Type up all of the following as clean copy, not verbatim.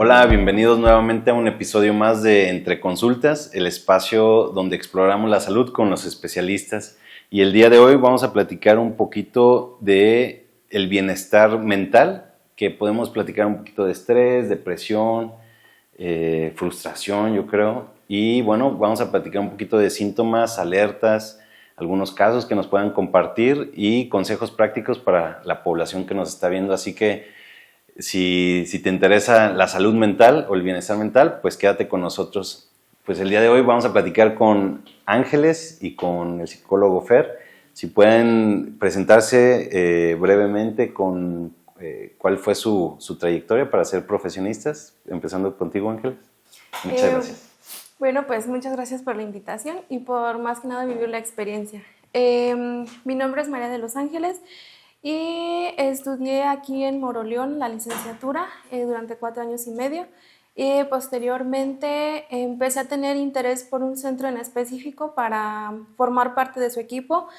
Hola, bienvenidos nuevamente a un episodio más de Entre Consultas, el espacio donde exploramos la salud con los especialistas. Y el día de hoy vamos a platicar un poquito de el bienestar mental, que podemos platicar un poquito de estrés, depresión, frustración, yo creo. Y bueno, vamos a platicar un poquito de síntomas, alertas, algunos casos que nos puedan compartir y consejos prácticos para la población que nos está viendo. Así que si te interesa la salud mental o el bienestar mental, pues quédate con nosotros. Pues el día de hoy vamos a platicar con Ángeles y con el psicólogo Fer. Si pueden presentarse brevemente con cuál fue su trayectoria para ser profesionistas, empezando contigo, Ángeles. Muchas gracias. Bueno, pues muchas gracias por la invitación y por más que nada vivir la experiencia. Mi nombre es María de los Ángeles y estudié aquí en Moroleón la licenciatura durante 4 años y medio y posteriormente empecé a tener interés por un centro en específico para formar parte de su equipo.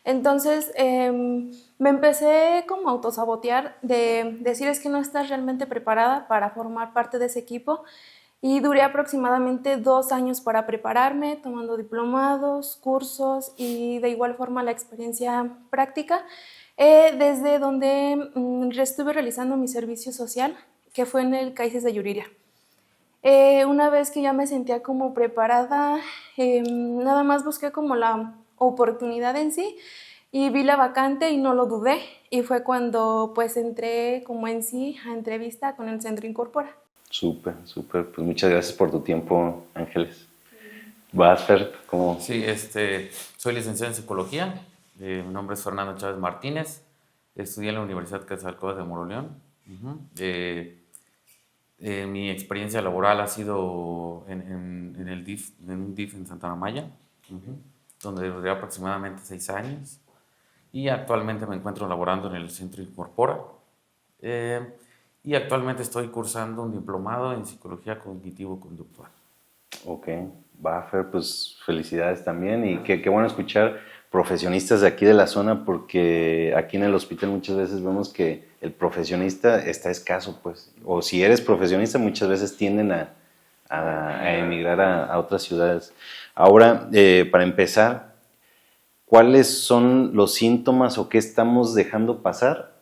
Entonces me empecé como a autosabotear de decir es que no estás realmente preparada para formar parte de ese equipo. Y duré aproximadamente 2 años para prepararme, tomando diplomados, cursos y de igual forma la experiencia práctica, desde donde estuve realizando mi servicio social, que fue en el CAICES de Yuriria. Una vez que ya me sentía como preparada, nada más busqué como la oportunidad en sí y vi la vacante y no lo dudé. Y fue cuando pues entré como en sí a entrevista con el Centro Incorpora. Súper, súper. Pues muchas gracias por tu tiempo, Ángeles. ¿Vas, Fer? ¿Cómo? Sí, soy licenciado en psicología. Mi nombre es Fernando Chávez Martínez. Estudié en la Universidad Quetzalcóatl de Moroleón. Mi experiencia laboral ha sido en el DIF, en un DIF en Santa Maya, donde duré aproximadamente 6 años. Y actualmente me encuentro laborando en el Centro Incorpora. Y actualmente estoy cursando un diplomado en psicología cognitivo-conductual. Ok, va, Fer, pues felicidades también y qué bueno escuchar profesionistas de aquí de la zona porque aquí en el hospital muchas veces vemos que el profesionista está escaso, pues, o si eres profesionista muchas veces tienden a emigrar a otras ciudades. Ahora, para empezar, ¿cuáles son los síntomas o qué estamos dejando pasar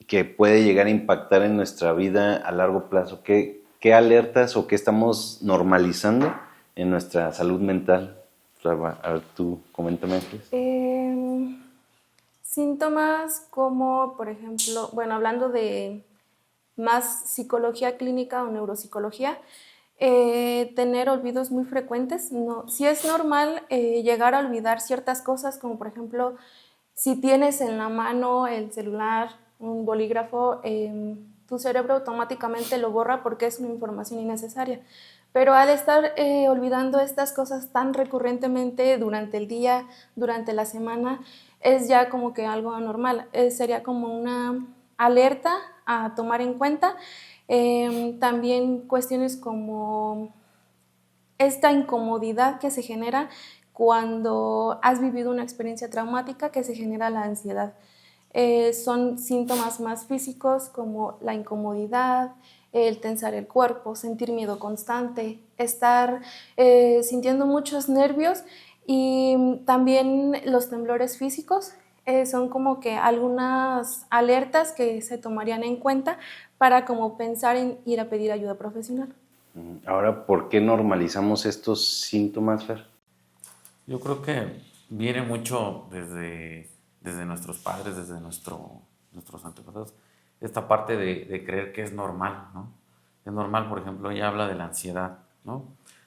que puede llegar a impactar en nuestra vida a largo plazo? ¿Qué alertas o qué estamos normalizando en nuestra salud mental? A ver, tú, coméntame, Ángeles. Síntomas como, por ejemplo, bueno, hablando de más psicología clínica o neuropsicología, tener olvidos muy frecuentes. No, sí es normal llegar a olvidar ciertas cosas, como por ejemplo, si tienes en la mano el celular, un bolígrafo, tu cerebro automáticamente lo borra porque es una información innecesaria. Pero al estar olvidando estas cosas tan recurrentemente durante el día, durante la semana, es ya como que algo anormal. Sería como una alerta a tomar en cuenta. También cuestiones como esta incomodidad que se genera cuando has vivido una experiencia traumática, que se genera la ansiedad. Son síntomas más físicos como la incomodidad, el tensar el cuerpo, sentir miedo constante, estar sintiendo muchos nervios y también los temblores físicos. Son como que algunas alertas que se tomarían en cuenta para como pensar en ir a pedir ayuda profesional. Ahora, ¿por qué normalizamos estos síntomas, Fer? Yo creo que viene mucho desde nuestros padres, desde nuestros antepasados, esta parte de creer que es normal, ¿no? Es normal, por ejemplo, ella habla de la ansiedad, ¿no?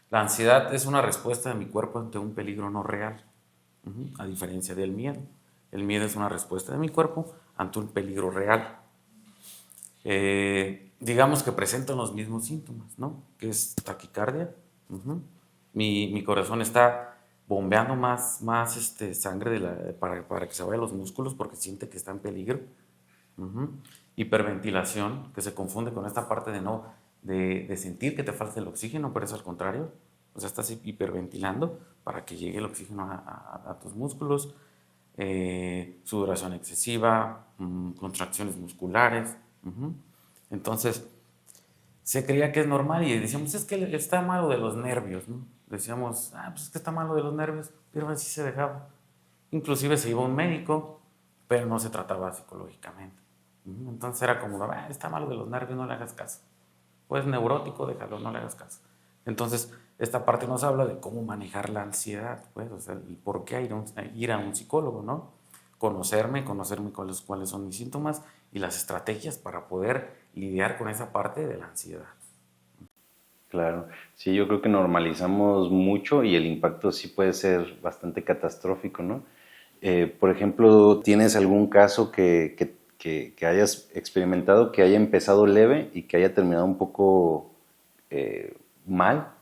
La ansiedad es una respuesta de mi cuerpo ante un peligro no real, a diferencia del miedo. El miedo es una respuesta de mi cuerpo ante un peligro real. Digamos que presentan los mismos síntomas, ¿no? Que es taquicardia. Mi corazón está bombeando más sangre para que se vaya a los músculos porque siente que está en peligro. Hiperventilación, que se confunde con esta parte de sentir que te falta el oxígeno, pero es al contrario. O sea, estás hiperventilando para que llegue el oxígeno a tus músculos. Sudoración excesiva, contracciones musculares. Entonces, se creía que es normal y decíamos, es que está malo de los nervios, ¿no? Decíamos, pues es que está malo de los nervios, pero así se dejaba. Inclusive se iba a un médico, pero no se trataba psicológicamente. Entonces era como, está malo de los nervios, no le hagas caso. Pues neurótico, déjalo, no le hagas caso. Entonces, esta parte nos habla de cómo manejar la ansiedad, pues, o sea, y por qué ir a un psicólogo, ¿no? Conocerme cuáles son mis síntomas y las estrategias para poder lidiar con esa parte de la ansiedad. Claro, sí, yo creo que normalizamos mucho y el impacto sí puede ser bastante catastrófico, ¿no? Por ejemplo, ¿tienes algún caso que hayas experimentado que haya empezado leve y que haya terminado un poco mal?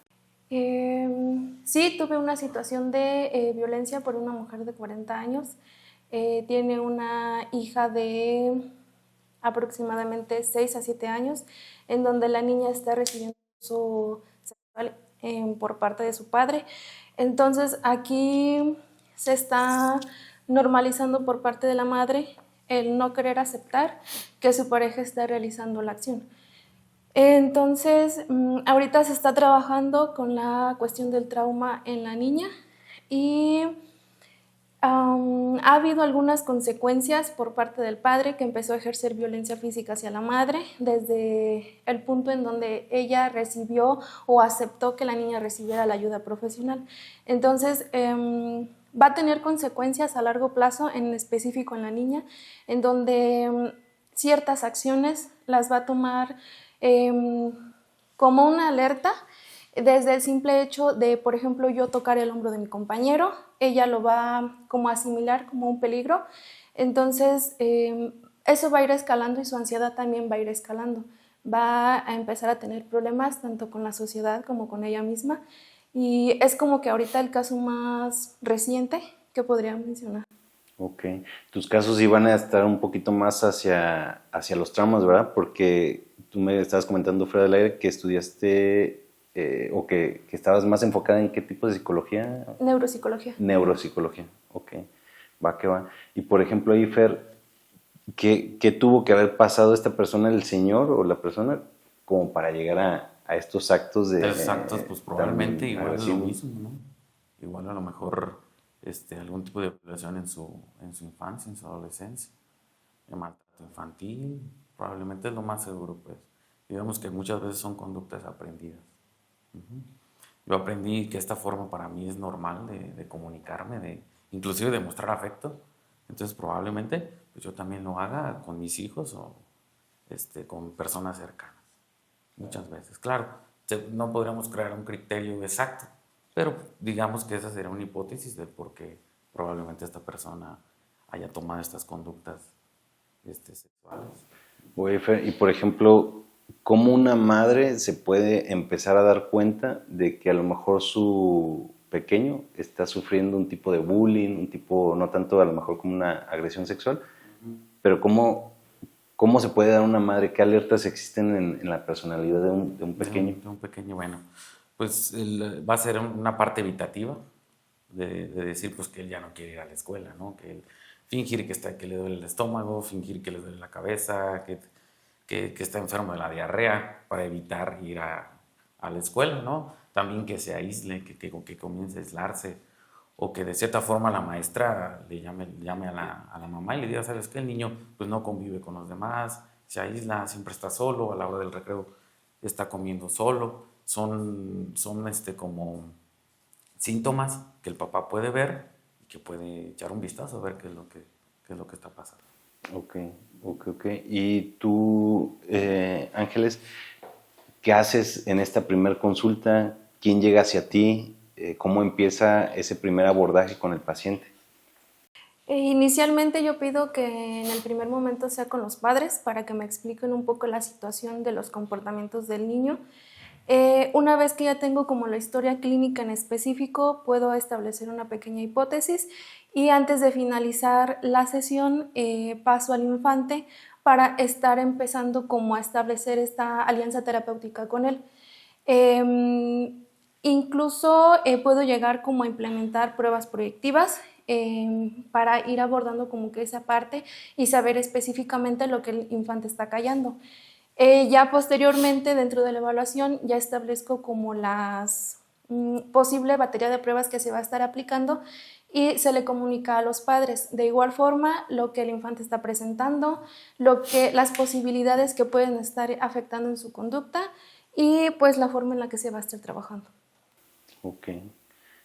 Sí, tuve una situación de violencia por una mujer de 40 años. Tiene una hija de aproximadamente 6 a 7 años, en donde la niña está recibiendo abuso sexual por parte de su padre. Entonces aquí se está normalizando por parte de la madre el no querer aceptar que su pareja está realizando la acción. Entonces, ahorita se está trabajando con la cuestión del trauma en la niña y ha habido algunas consecuencias por parte del padre que empezó a ejercer violencia física hacia la madre desde el punto en donde ella recibió o aceptó que la niña recibiera la ayuda profesional. Entonces, va a tener consecuencias a largo plazo, en específico en la niña, en donde ciertas acciones las va a tomar como una alerta. Desde el simple hecho de, por ejemplo, yo tocar el hombro de mi compañero, ella lo va como a asimilar como un peligro. Entonces, eso va a ir escalando y su ansiedad también va a ir escalando. Va a empezar a tener problemas tanto con la sociedad como con ella misma. Y es como que ahorita el caso más reciente que podría mencionar. Ok, tus casos iban a estar un poquito más hacia los traumas, ¿verdad? Porque tú me estabas comentando fuera del aire que estudiaste o que estabas más enfocada en qué tipo de psicología. Neuropsicología. Neuropsicología, ok, va que va. Y por ejemplo, ahí, Fer, ¿qué tuvo que haber pasado esta persona, el señor o la persona, como para llegar a estos actos de Exactos, pues probablemente tan igual lo agresivos? mismo, ¿no? Igual a lo mejor algún tipo de violación en su infancia, en su adolescencia, de maltrato infantil, probablemente es lo más seguro, pues. Digamos que muchas veces son conductas aprendidas. Yo aprendí que esta forma para mí es normal de comunicarme, inclusive de mostrar afecto. Entonces probablemente pues yo también lo haga con mis hijos o con personas cercanas. Muchas veces. Claro, no podríamos crear un criterio exacto, pero digamos que esa sería una hipótesis de por qué probablemente esta persona haya tomado estas conductas sexuales. Oye, Fer, y por ejemplo, ¿cómo una madre se puede empezar a dar cuenta de que a lo mejor su pequeño está sufriendo un tipo de bullying, un tipo, no tanto a lo mejor como una agresión sexual, pero cómo se puede dar una madre, qué alertas existen en la personalidad de un pequeño? De un pequeño, bueno, pues va a ser una parte evitativa de decir pues que él ya no quiere ir a la escuela, ¿no? Que él fingir que le duele el estómago, fingir que le duele la cabeza, que está enfermo de la diarrea para evitar ir a la escuela, ¿no? También que se aísle, que comience a aislarse o que de cierta forma la maestra le llame a la mamá y le diga, ¿sabes qué? El niño pues no convive con los demás, se aísla, siempre está solo, a la hora del recreo está comiendo solo. Son como síntomas que el papá puede ver y que puede echar un vistazo a ver qué es lo que está pasando. Ok. Y tú, Ángeles, ¿qué haces en esta primer consulta? ¿Quién llega hacia ti? ¿Cómo empieza ese primer abordaje con el paciente? Inicialmente yo pido que en el primer momento sea con los padres para que me expliquen un poco la situación de los comportamientos del niño. Una vez que ya tengo como la historia clínica en específico, puedo establecer una pequeña hipótesis y antes de finalizar la sesión paso al infante para estar empezando como a establecer esta alianza terapéutica con él. Incluso puedo llegar como a implementar pruebas proyectivas para ir abordando como que esa parte y saber específicamente lo que el infante está callando. Ya posteriormente, dentro de la evaluación, ya establezco como las posible batería de pruebas que se va a estar aplicando y se le comunica a los padres. De igual forma, lo que el infante está presentando, las posibilidades que pueden estar afectando en su conducta y pues la forma en la que se va a estar trabajando. Ok.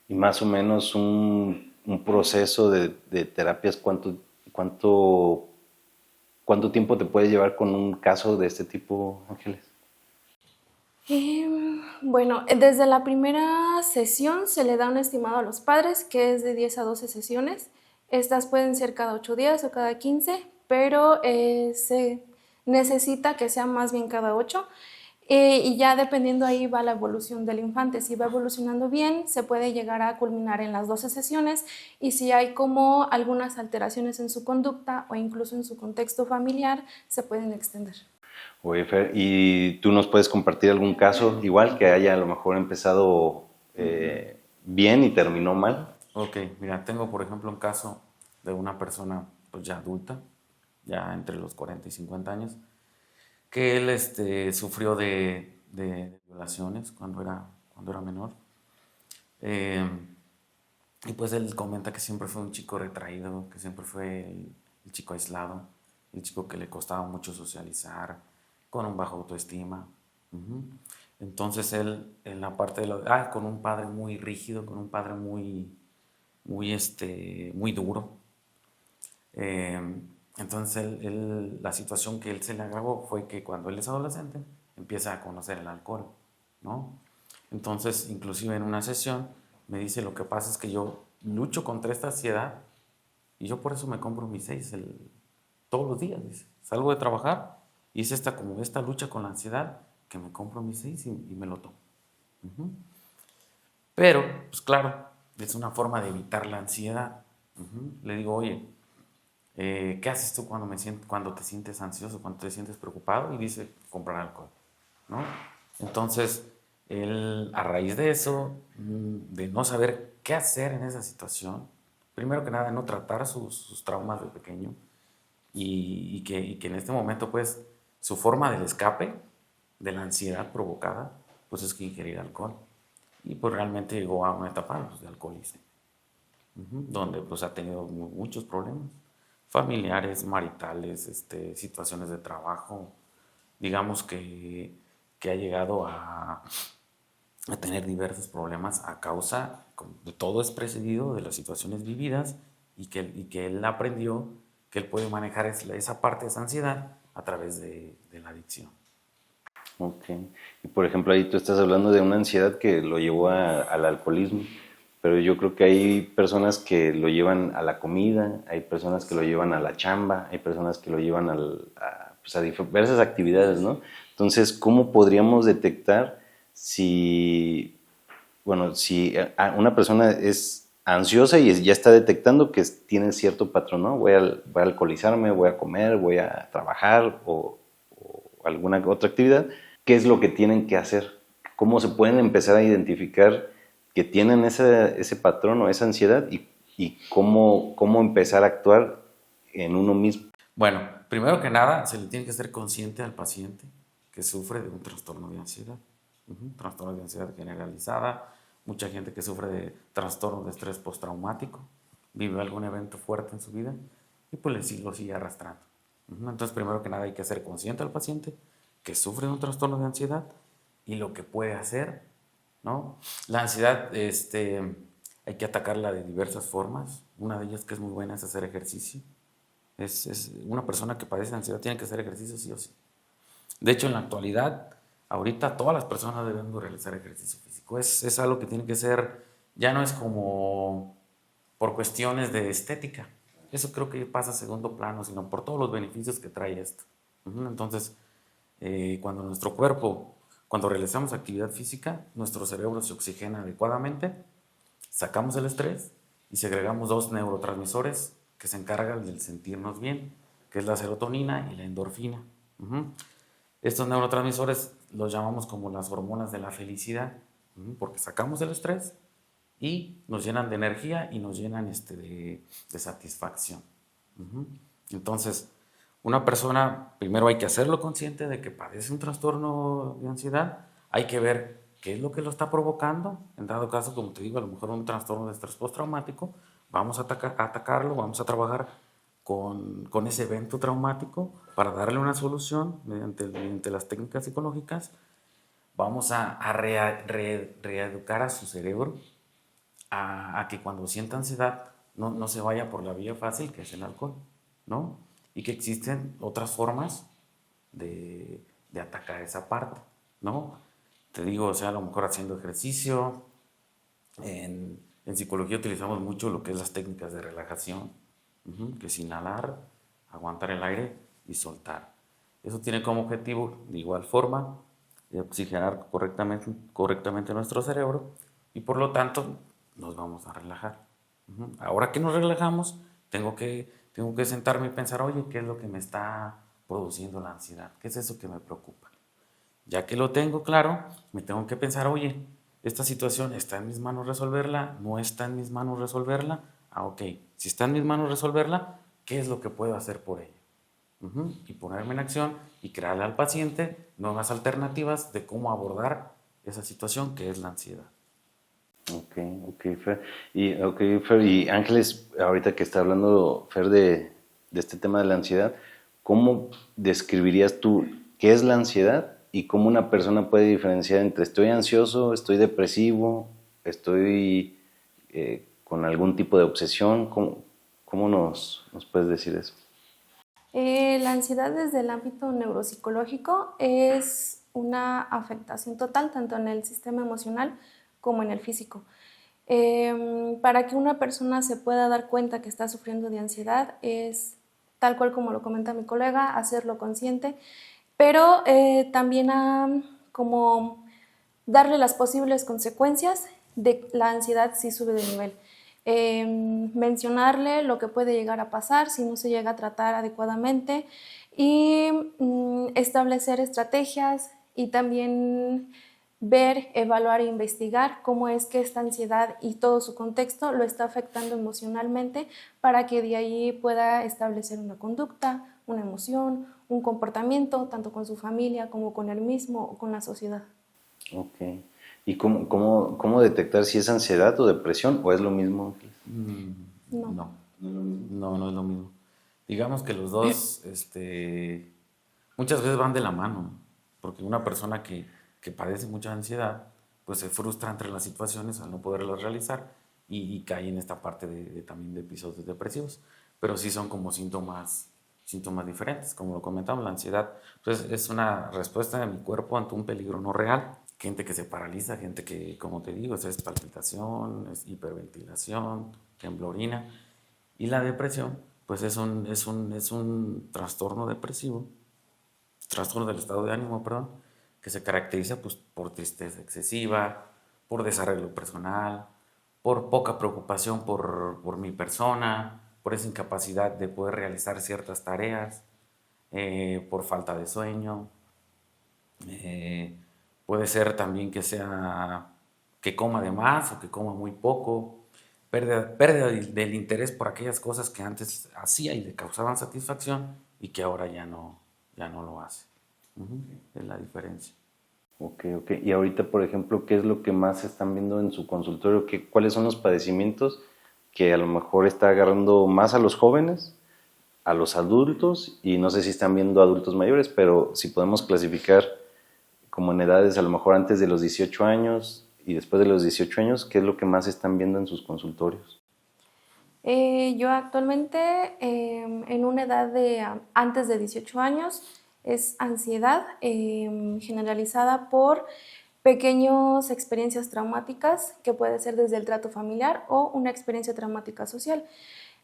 Y más o menos un proceso de terapias, cuánto tiempo te puede llevar con un caso de este tipo, Ángeles? Bueno, desde la primera sesión se le da un estimado a los padres que es de 10 a 12 sesiones. Estas pueden ser cada 8 días o cada 15, pero se necesita que sea más bien cada 8. Y ya dependiendo ahí va la evolución del infante. Si va evolucionando bien, se puede llegar a culminar en las 12 sesiones y si hay como algunas alteraciones en su conducta o incluso en su contexto familiar, se pueden extender. Oye, Fer, ¿y tú nos puedes compartir algún caso igual que haya a lo mejor empezado bien y terminó mal? Ok, mira, tengo por ejemplo un caso de una persona pues ya adulta, ya entre los 40 y 50 años, que él sufrió de violaciones cuando era menor. Eh, y pues él comenta que siempre fue un chico retraído, que siempre fue el chico aislado, el chico que le costaba mucho socializar, con un bajo autoestima. Ujú. Entonces él, en la parte con un padre muy rígido, con un padre muy duro. Eh, entonces la situación que él se le agravó fue que cuando él es adolescente empieza a conocer el alcohol, ¿no? Entonces, inclusive en una sesión me dice, lo que pasa es que yo lucho contra esta ansiedad y yo por eso me compro mis 6 todos los días, dice. Salgo de trabajar y es como esta lucha con la ansiedad que me compro mis 6 y me lo tomo. Uh-huh. Pero, pues claro, es una forma de evitar la ansiedad. Uh-huh. Le digo, oye, ¿qué haces tú cuando te sientes ansioso, cuando te sientes preocupado? Y dice, comprar alcohol, ¿no? Entonces, él, a raíz de eso, de no saber qué hacer en esa situación, primero que nada, no tratar sus traumas de pequeño y que en este momento, pues, su forma del escape de la ansiedad provocada, pues es que ingerir alcohol. Y pues realmente llegó a una etapa pues, de alcoholismo, donde pues ha tenido muchos problemas familiares, maritales, situaciones de trabajo, digamos que ha llegado a tener diversos problemas a causa, de todo es precedido de las situaciones vividas y que él aprendió que él puede manejar esa parte de esa ansiedad a través de la adicción. Ok. Y por ejemplo, ahí tú estás hablando de una ansiedad que lo llevó al alcoholismo, pero yo creo que hay personas que lo llevan a la comida, hay personas que lo llevan a la chamba, hay personas que lo llevan pues a diversas actividades, ¿no? Entonces, ¿cómo podríamos detectar si una persona es ansiosa y ya está detectando que tiene cierto patrón, ¿no? Voy a alcoholizarme, voy a comer, voy a trabajar o alguna otra actividad? ¿Qué es lo que tienen que hacer? ¿Cómo se pueden empezar a identificar que tienen ese patrón o esa ansiedad y cómo empezar a actuar en uno mismo? Bueno, primero que nada, se le tiene que ser consciente al paciente que sufre de un trastorno de ansiedad. Trastorno de ansiedad generalizada, mucha gente que sufre de trastorno de estrés postraumático, vive algún evento fuerte en su vida y pues lo sigue arrastrando. Entonces, primero que nada hay que ser consciente al paciente que sufre de un trastorno de ansiedad y lo que puede hacer, ¿no? La ansiedad, hay que atacarla de diversas formas. Una de ellas que es muy buena es hacer ejercicio. Es una persona que padece ansiedad tiene que hacer ejercicio sí o sí. De hecho, en la actualidad, ahorita todas las personas deben realizar ejercicio físico. Es algo que tiene que ser, ya no es como por cuestiones de estética. Eso creo que pasa a segundo plano, sino por todos los beneficios que trae esto. Entonces, cuando realizamos actividad física, nuestro cerebro se oxigena adecuadamente, sacamos el estrés y segregamos 2 neurotransmisores que se encargan del sentirnos bien, que es la serotonina y la endorfina. Estos neurotransmisores los llamamos como las hormonas de la felicidad, porque sacamos el estrés y nos llenan de energía y nos llenan de satisfacción. Entonces, Una persona, primero hay que hacerlo consciente de que padece un trastorno de ansiedad, hay que ver qué es lo que lo está provocando, en dado caso, como te digo, a lo mejor un trastorno de estrés postraumático, vamos a atacarlo, vamos a trabajar con ese evento traumático para darle una solución mediante las técnicas psicológicas, vamos a reeducar a su cerebro a que cuando sienta ansiedad no se vaya por la vía fácil, que es el alcohol, ¿no? Y que existen otras formas de atacar esa parte, ¿no? Te digo, o sea, a lo mejor haciendo ejercicio. En psicología utilizamos mucho lo que es las técnicas de relajación, que es inhalar, aguantar el aire y soltar. Eso tiene como objetivo, de igual forma, oxigenar correctamente nuestro cerebro y por lo tanto nos vamos a relajar. Ahora que nos relajamos, tengo que sentarme y pensar, oye, ¿qué es lo que me está produciendo la ansiedad? ¿Qué es eso que me preocupa? Ya que lo tengo claro, me tengo que pensar, oye, esta situación está en mis manos resolverla, no está en mis manos resolverla. Ah, ok, si está en mis manos resolverla, ¿qué es lo que puedo hacer por ella? Y ponerme en acción y crearle al paciente nuevas alternativas de cómo abordar esa situación que es la ansiedad. Ok, Fer. Y Ángeles, ahorita que está hablando Fer de este tema de la ansiedad, ¿cómo describirías tú qué es la ansiedad y cómo una persona puede diferenciar entre estoy ansioso, estoy depresivo, estoy con algún tipo de obsesión? ¿Cómo nos puedes decir eso? La ansiedad desde el ámbito neuropsicológico es una afectación total tanto en el sistema emocional como en el físico. Para que una persona se pueda dar cuenta que está sufriendo de ansiedad es, tal cual como lo comenta mi colega, hacerlo consciente, pero también como darle las posibles consecuencias de la ansiedad si sube de nivel. Mencionarle lo que puede llegar a pasar si no se llega a tratar adecuadamente y establecer estrategias y también ver, evaluar e investigar cómo es que esta ansiedad y todo su contexto lo está afectando emocionalmente para que de ahí pueda establecer una conducta, una emoción, un comportamiento, tanto con su familia como con él mismo o con la sociedad. Ok. ¿Y cómo detectar si es ansiedad o depresión o es lo mismo? No. No es lo mismo. Digamos que los dos muchas veces van de la mano, porque una persona que padece mucha ansiedad, pues se frustra entre las situaciones al no poderlas realizar y cae en esta parte también de episodios depresivos. Pero sí son como síntomas diferentes. Como lo comentamos, la ansiedad pues, es una respuesta de mi cuerpo ante un peligro no real. Gente que se paraliza, gente que, como te digo, es palpitación, es hiperventilación, temblorina. Y la depresión, pues es un trastorno depresivo, trastorno del estado de ánimo, perdón, que se caracteriza pues, por tristeza excesiva, por desarrollo personal, por poca preocupación por mi persona, por esa incapacidad de poder realizar ciertas tareas, por falta de sueño. Puede ser también que coma de más o que coma muy poco, pérdida del interés por aquellas cosas que antes hacía y le causaban satisfacción y que ahora ya no lo hace. Es la diferencia. Ok. Y ahorita, por ejemplo, ¿qué es lo que más están viendo en su consultorio? ¿Cuáles son los padecimientos que a lo mejor está agarrando más a los jóvenes, a los adultos? Y no sé si están viendo adultos mayores, pero si podemos clasificar como en edades a lo mejor antes de los 18 años y después de los 18 años, ¿qué es lo que más están viendo en sus consultorios? Yo actualmente en una edad de antes de 18 años es ansiedad generalizada por pequeñas experiencias traumáticas que puede ser desde el trato familiar o una experiencia traumática social.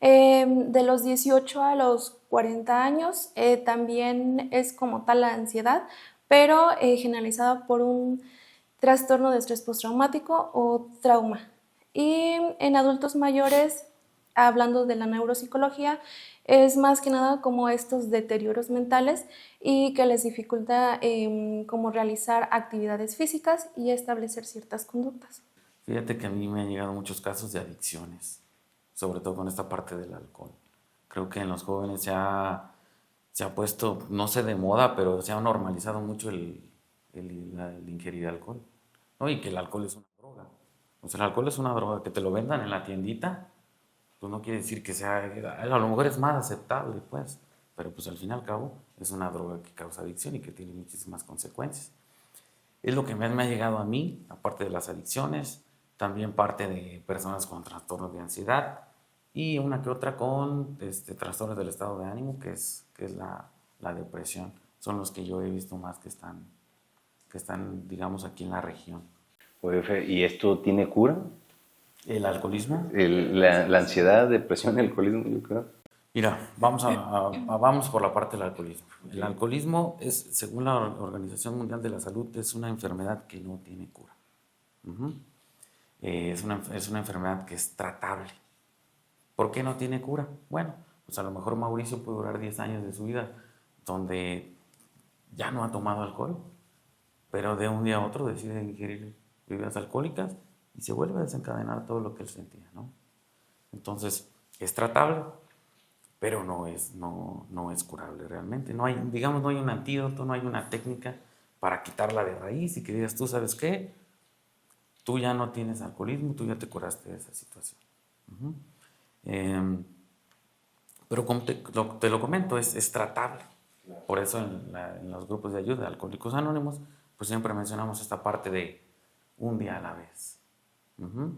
De los 18 a los 40 años también es como tal la ansiedad, pero generalizada por un trastorno de estrés postraumático o trauma. Y en adultos mayores, hablando de la neuropsicología, es más que nada como estos deterioros mentales y que les dificulta como realizar actividades físicas y establecer ciertas conductas. Fíjate que a mí me han llegado muchos casos de adicciones, sobre todo con esta parte del alcohol. Creo que en los jóvenes se ha se ha puesto, no sé de moda, pero se ha normalizado mucho el ingerir alcohol, ¿no? Y que el alcohol es una droga. O sea, el alcohol es una droga, que te lo vendan en la tiendita, pues no quiere decir que sea, a lo mejor es más aceptable, pues, pero pues al fin y al cabo es una droga que causa adicción y que tiene muchísimas consecuencias. Es lo que me ha llegado a mí, aparte de las adicciones, también parte de personas con trastornos de ansiedad y una que otra con trastornos del estado de ánimo, que es la depresión. Son los que yo he visto más que están, digamos, aquí en la región. Oye, Fer, ¿y esto tiene cura? ¿El alcoholismo? La ansiedad, depresión, el alcoholismo, yo creo. Mira, vamos por la parte del alcoholismo. El alcoholismo es, según la Organización Mundial de la Salud, es una enfermedad que no tiene cura. Uh-huh. Es una enfermedad que es tratable. ¿Por qué no tiene cura? Bueno, pues a lo mejor Mauricio puede durar 10 años de su vida donde ya no ha tomado alcohol, pero de un día a otro decide ingerir bebidas alcohólicas y se vuelve a desencadenar todo lo que él sentía, ¿no? Entonces, es tratable, pero no es curable realmente. No hay, digamos, no hay un antídoto, no hay una técnica para quitarla de raíz y que digas, tú sabes qué, tú ya no tienes alcoholismo, tú ya te curaste de esa situación. Uh-huh. Pero como te lo comento, es tratable. Por eso en los grupos de ayuda de Alcohólicos Anónimos, pues siempre mencionamos esta parte de un día a la vez. Uh-huh.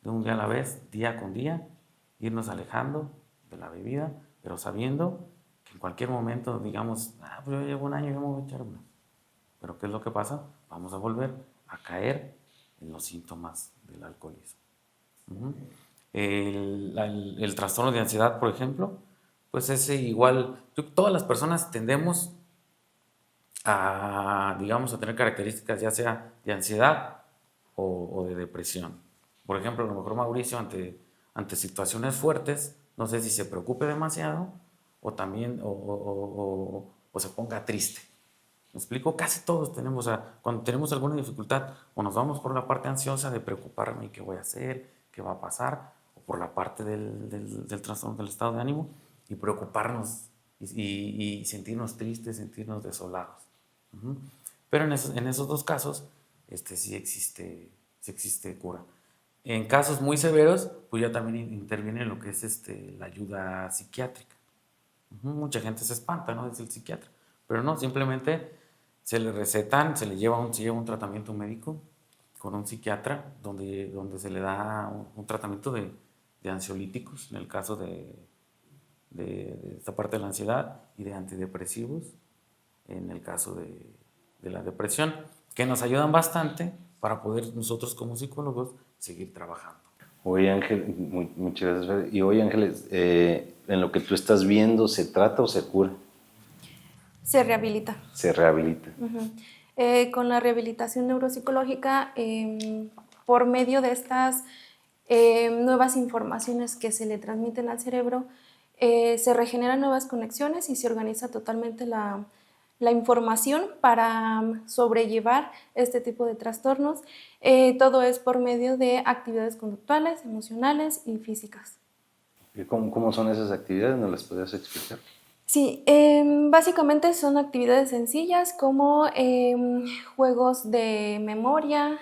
De un día a la vez, día con día, irnos alejando de la bebida, pero sabiendo que en cualquier momento, digamos, pues yo llevo un año y yo me voy a echar una. Pero ¿qué es lo que pasa? Vamos a volver a caer en los síntomas del alcoholismo. Uh-huh. El trastorno de ansiedad, por ejemplo, pues ese igual, todas las personas tendemos a, digamos, a tener características ya sea de ansiedad o de depresión. Por ejemplo, a lo mejor Mauricio ante situaciones fuertes, no sé si se preocupe demasiado o también o se ponga triste. ¿Me explico? Casi todos tenemos, cuando tenemos alguna dificultad, o nos vamos por la parte ansiosa de preocuparme, ¿qué voy a hacer? ¿Qué va a pasar? O por la parte del trastorno del estado de ánimo y preocuparnos y sentirnos tristes, sentirnos desolados. Uh-huh. Pero en esos dos casos, sí existe cura. En casos muy severos, pues ya también interviene lo que es la ayuda psiquiátrica. Uh-huh. Mucha gente se espanta, ¿no? Dice el psiquiatra. Pero no, simplemente se le recetan, se lleva un tratamiento médico con un psiquiatra donde se le da un tratamiento de ansiolíticos, en el caso de esta parte de la ansiedad, y de antidepresivos, en el caso de la depresión, que nos ayudan bastante para poder nosotros como psicólogos seguir trabajando. Oye Ángel, muchas gracias. Y oye Ángeles, en lo que tú estás viendo, ¿se trata o se cura? Se rehabilita. Se rehabilita. Uh-huh. Con la rehabilitación neuropsicológica, por medio de estas nuevas informaciones que se le transmiten al cerebro, se regeneran nuevas conexiones y se organiza totalmente la información para sobrellevar este tipo de trastornos. Todo es por medio de actividades conductuales, emocionales y físicas. ¿Cómo son esas actividades? ¿Nos las podrías explicar? Sí, básicamente son actividades sencillas como juegos de memoria,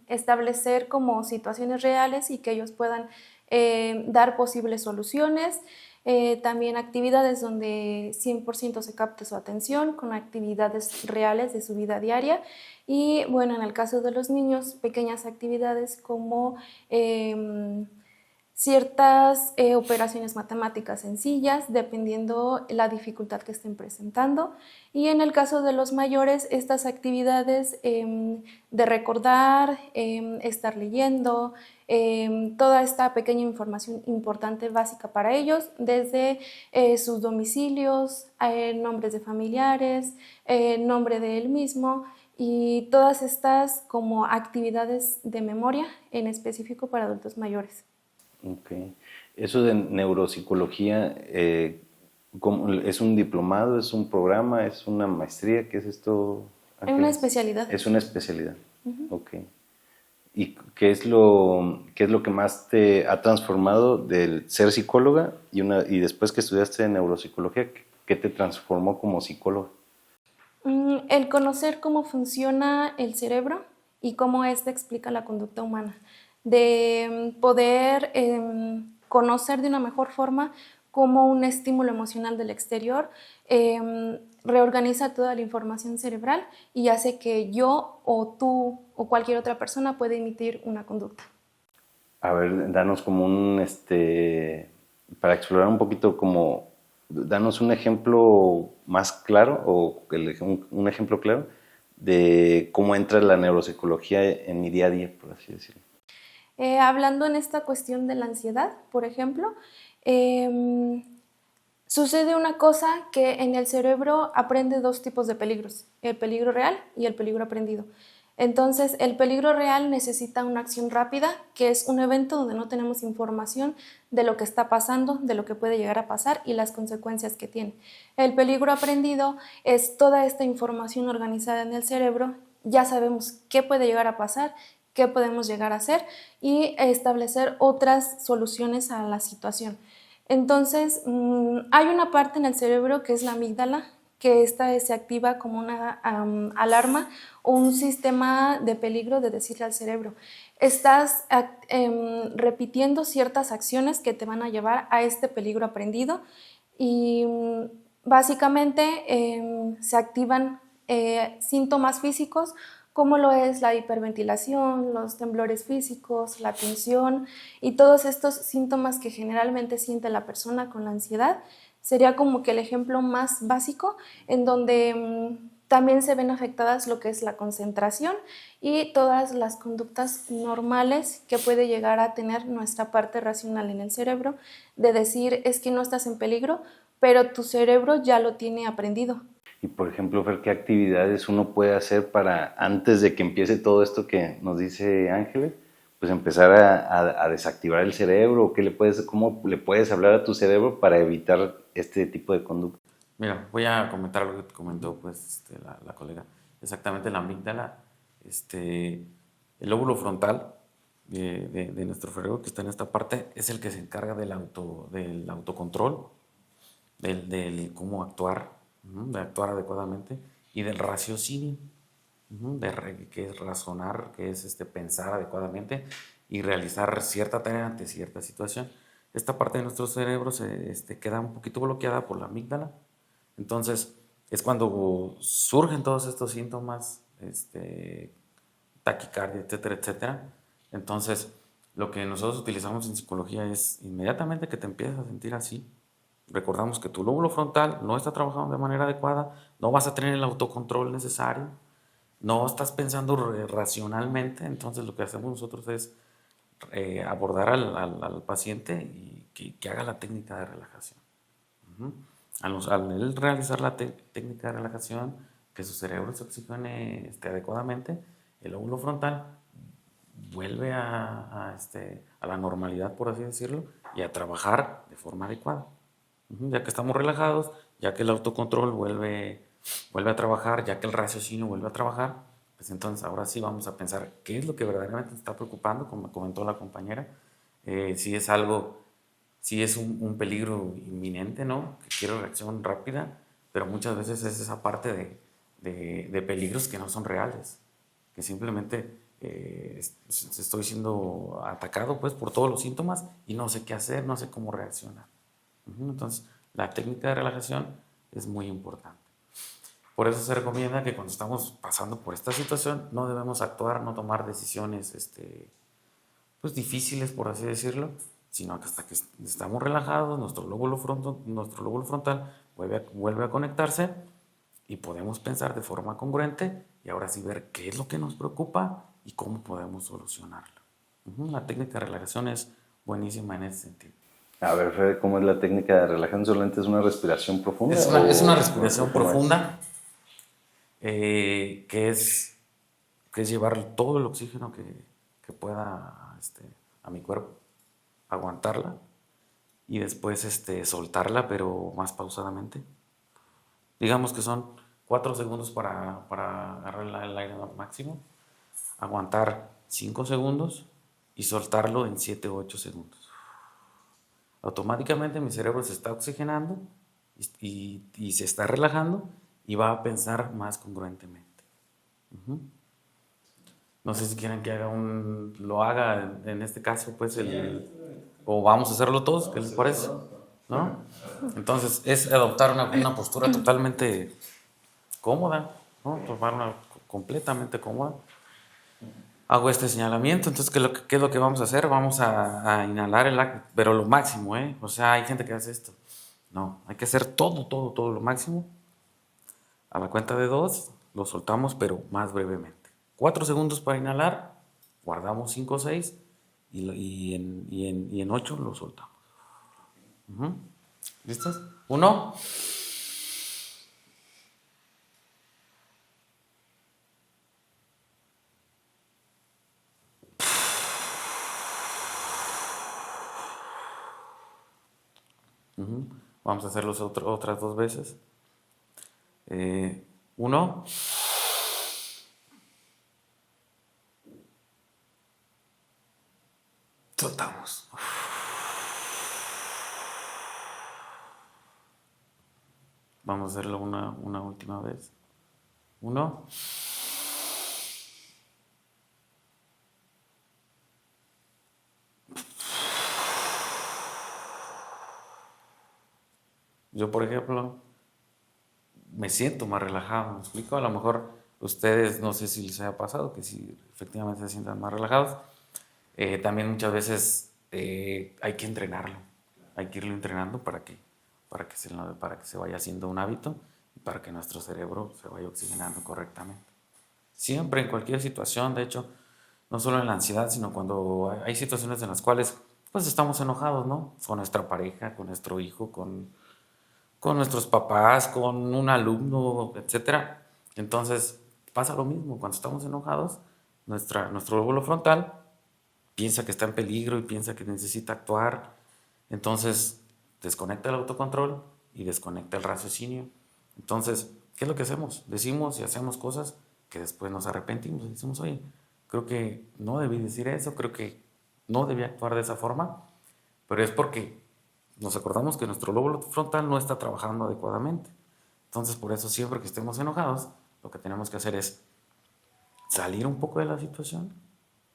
establecer como situaciones reales y que ellos puedan dar posibles soluciones. También actividades donde 100% se capte su atención con actividades reales de su vida diaria. Y bueno, en el caso de los niños, pequeñas actividades como ciertas operaciones matemáticas sencillas, dependiendo la dificultad que estén presentando. Y en el caso de los mayores, estas actividades de recordar, estar leyendo, toda esta pequeña información importante, básica para ellos, desde sus domicilios, nombres de familiares, nombre de él mismo, y todas estas como actividades de memoria, en específico para adultos mayores. Okay. Eso de neuropsicología, ¿es un diplomado, es un programa, es una maestría? ¿Qué es esto? Es una especialidad. Es una especialidad. Uh-huh. Okay. ¿Y qué es lo que más te ha transformado del ser psicóloga y después que estudiaste neuropsicología? ¿Qué te transformó como psicólogo? El conocer cómo funciona el cerebro y cómo éste explica la conducta humana, de poder conocer de una mejor forma cómo un estímulo emocional del exterior reorganiza toda la información cerebral y hace que yo o tú o cualquier otra persona pueda emitir una conducta. A ver, danos como para explorar un poquito como, danos un ejemplo más claro o un ejemplo claro de cómo entra la neuropsicología en mi día a día, por así decirlo. Hablando en esta cuestión de la ansiedad, por ejemplo, sucede una cosa que en el cerebro aprende dos tipos de peligros, el peligro real y el peligro aprendido. Entonces, el peligro real necesita una acción rápida, que es un evento donde no tenemos información de lo que está pasando, de lo que puede llegar a pasar y las consecuencias que tiene. El peligro aprendido es toda esta información organizada en el cerebro, ya sabemos qué puede llegar a pasar, qué podemos llegar a hacer y establecer otras soluciones a la situación. Entonces, hay una parte en el cerebro que es la amígdala, que esta se activa como una alarma o un sistema de peligro de decirle al cerebro, estás repitiendo ciertas acciones que te van a llevar a este peligro aprendido y básicamente se activan síntomas físicos como lo es la hiperventilación, los temblores físicos, la tensión y todos estos síntomas que generalmente siente la persona con la ansiedad. Sería como que el ejemplo más básico en donde también se ven afectadas lo que es la concentración y todas las conductas normales que puede llegar a tener nuestra parte racional en el cerebro, de decir es que no estás en peligro, pero tu cerebro ya lo tiene aprendido. Y por ejemplo, Fer, ¿qué actividades uno puede hacer para, antes de que empiece todo esto que nos dice Ángeles, pues empezar a desactivar el cerebro? ¿Cómo le puedes hablar a tu cerebro para evitar este tipo de conducta? Mira, voy a comentar lo que te comentó pues, la colega. Exactamente la amígdala, el lóbulo frontal de nuestro cerebro que está en esta parte es el que se encarga del autocontrol, del cómo actuar, de actuar adecuadamente y del raciocinio, que es razonar, que es pensar adecuadamente y realizar cierta tarea ante cierta situación. Esta parte de nuestro cerebro se queda un poquito bloqueada por la amígdala. Entonces, es cuando surgen todos estos síntomas, taquicardia, etcétera, etcétera. Entonces, lo que nosotros utilizamos en psicología es inmediatamente que te empiezas a sentir así, recordamos que tu lóbulo frontal no está trabajando de manera adecuada, no vas a tener el autocontrol necesario, no estás pensando racionalmente, entonces lo que hacemos nosotros es abordar al paciente y que haga la técnica de relajación. Al él realizar la técnica de relajación, que su cerebro se oxigene adecuadamente, el lóbulo frontal vuelve a la normalidad, por así decirlo, y a trabajar de forma adecuada. Ya que estamos relajados, ya que el autocontrol vuelve a trabajar, ya que el raciocinio vuelve a trabajar, pues entonces ahora sí vamos a pensar qué es lo que verdaderamente nos está preocupando, como comentó la compañera, si es algo, si es un peligro inminente, ¿no? Que quiero reacción rápida, pero muchas veces es esa parte de peligros que no son reales, que simplemente estoy siendo atacado pues por todos los síntomas y no sé qué hacer, no sé cómo reaccionar. Entonces, la técnica de relajación es muy importante. Por eso se recomienda que cuando estamos pasando por esta situación no debemos actuar, no tomar decisiones pues difíciles, por así decirlo, sino que hasta que estamos relajados, nuestro lóbulo frontal vuelve a conectarse y podemos pensar de forma congruente y ahora sí ver qué es lo que nos preocupa y cómo podemos solucionarlo. La técnica de relajación es buenísima en ese sentido. A ver, Fer, ¿cómo es la técnica de relajación? ¿Solamente es una respiración profunda? Es una respiración profunda que es llevar todo el oxígeno que pueda a mi cuerpo, aguantarla y después soltarla, pero más pausadamente. Digamos que son 4 segundos para agarrar el aire al máximo, aguantar 5 segundos y soltarlo en 7 o 8 segundos. Automáticamente mi cerebro se está oxigenando y se está relajando y va a pensar más congruentemente. Ujú. No sé si quieren que lo haga en este caso, pues, o vamos a hacerlo todos, ¿qué les parece? ¿No? Entonces, es adoptar una postura totalmente cómoda, ¿no? Tomar una completamente cómoda. Hago este señalamiento, entonces, ¿qué es lo que vamos a hacer? Vamos a inhalar el aire, pero lo máximo, ¿eh? O sea, hay gente que hace esto. No, hay que hacer todo lo máximo. A la cuenta de 2, lo soltamos, pero más brevemente. 4 segundos para inhalar, guardamos 5 o 6 y en 8 lo soltamos. Ujú. ¿Listos? 1. Vamos a hacerlos otras 2 veces. 1. Soltamos. Vamos a hacerlo una última vez. 1. Yo, por ejemplo, me siento más relajado, ¿me explico? A lo mejor ustedes, no sé si les haya pasado, que si efectivamente se sientan más relajados. También muchas veces hay que entrenarlo, hay que irlo entrenando para que se vaya haciendo un hábito y para que nuestro cerebro se vaya oxigenando correctamente. Siempre, en cualquier situación, de hecho, no solo en la ansiedad, sino cuando hay situaciones en las cuales pues estamos enojados, ¿no? Con nuestra pareja, con nuestro hijo, con nuestros papás, con un alumno, etcétera. Entonces pasa lo mismo, cuando estamos enojados, nuestro lóbulo frontal piensa que está en peligro y piensa que necesita actuar, entonces desconecta el autocontrol y desconecta el raciocinio. Entonces, ¿qué es lo que hacemos? Decimos y hacemos cosas que después nos arrepentimos y decimos, oye, creo que no debí decir eso, creo que no debí actuar de esa forma, pero es porque nos acordamos que nuestro lóbulo frontal no está trabajando adecuadamente. Entonces, por eso siempre que estemos enojados, lo que tenemos que hacer es salir un poco de la situación,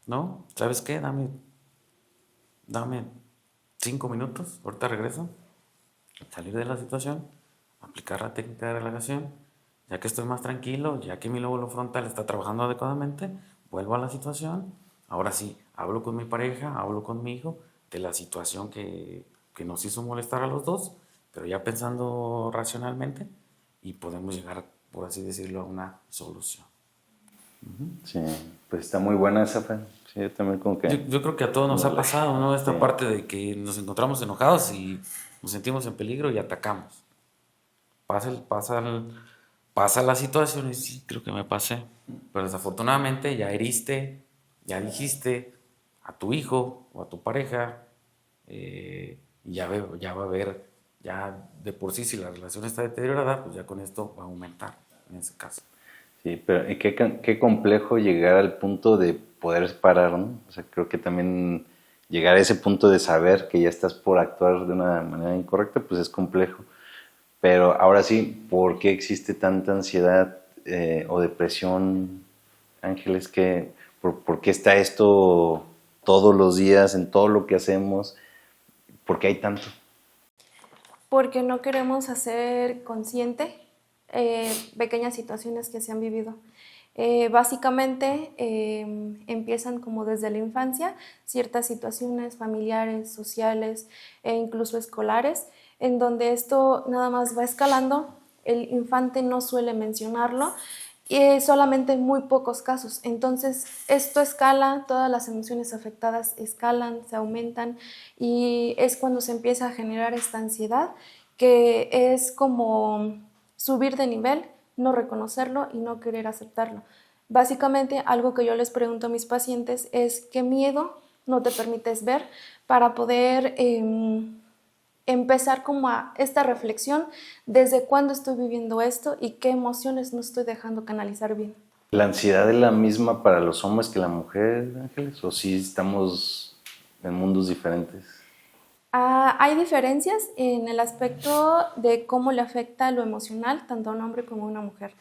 ¿no? ¿Sabes qué? Dame 5 minutos, ahorita regreso, salir de la situación, aplicar la técnica de relajación, ya que estoy más tranquilo, ya que mi lóbulo frontal está trabajando adecuadamente, vuelvo a la situación, ahora sí, hablo con mi pareja, hablo con mi hijo de la situación que nos hizo molestar a los dos, pero ya pensando racionalmente y podemos llegar, por así decirlo, a una solución. Sí, pues está muy buena esa, Fer. Sí, yo también como que... Yo creo que a todos nos ha pasado, ¿no? Esta Sí. parte de que nos encontramos enojados y nos sentimos en peligro y atacamos. Pasa la situación y sí, creo que me pasé. Pero desafortunadamente ya heriste, ya dijiste a tu hijo o a tu pareja, y ya va a haber, ya de por sí, si la relación está deteriorada, pues ya con esto va a aumentar en ese caso. Sí, pero qué complejo llegar al punto de poder parar, ¿no? O sea, creo que también llegar a ese punto de saber que ya estás por actuar de una manera incorrecta, pues es complejo. Pero ahora sí, ¿por qué existe tanta ansiedad o depresión, Ángeles? ¿Por qué está esto todos los días, en todo lo que hacemos? ¿Por qué hay tanto? Porque no queremos hacer consciente pequeñas situaciones que se han vivido. Básicamente empiezan como desde la infancia, ciertas situaciones familiares, sociales e incluso escolares, en donde esto nada más va escalando, el infante no suele mencionarlo y solamente en muy pocos casos. Entonces esto escala, todas las emociones afectadas escalan, se aumentan y es cuando se empieza a generar esta ansiedad que es como subir de nivel, no reconocerlo y no querer aceptarlo. Básicamente, algo que yo les pregunto a mis pacientes es qué miedo no te permites ver para poder empezar como a esta reflexión, desde cuándo estoy viviendo esto y qué emociones no estoy dejando canalizar bien. ¿La ansiedad es la misma para los hombres que la mujer, Ángeles? ¿O sí estamos en mundos diferentes? Hay diferencias en el aspecto de cómo le afecta lo emocional tanto a un hombre como a una mujer.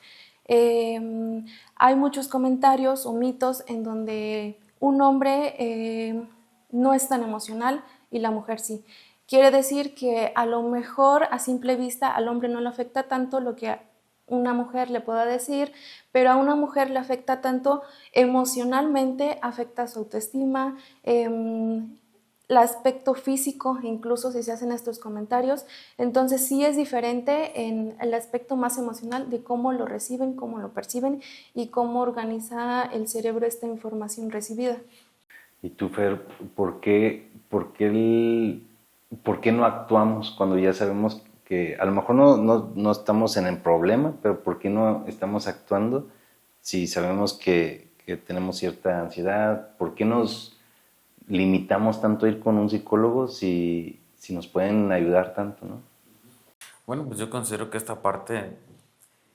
Hay muchos comentarios o mitos en donde un hombre no es tan emocional y la mujer sí. Quiere decir que a lo mejor a simple vista al hombre no le afecta tanto lo que a una mujer le pueda decir, pero a una mujer le afecta tanto emocionalmente, afecta su autoestima, el aspecto físico, incluso si se hacen estos comentarios. Entonces sí es diferente en el aspecto más emocional de cómo lo reciben, cómo lo perciben y cómo organiza el cerebro esta información recibida. Y tú, Fer, ¿por qué no actuamos cuando ya sabemos que a lo mejor no estamos en el problema, pero por qué no estamos actuando si sabemos que tenemos cierta ansiedad? ¿Por qué nos limitamos tanto a ir con un psicólogo si nos pueden ayudar tanto, ¿no? Bueno, pues yo considero que esta parte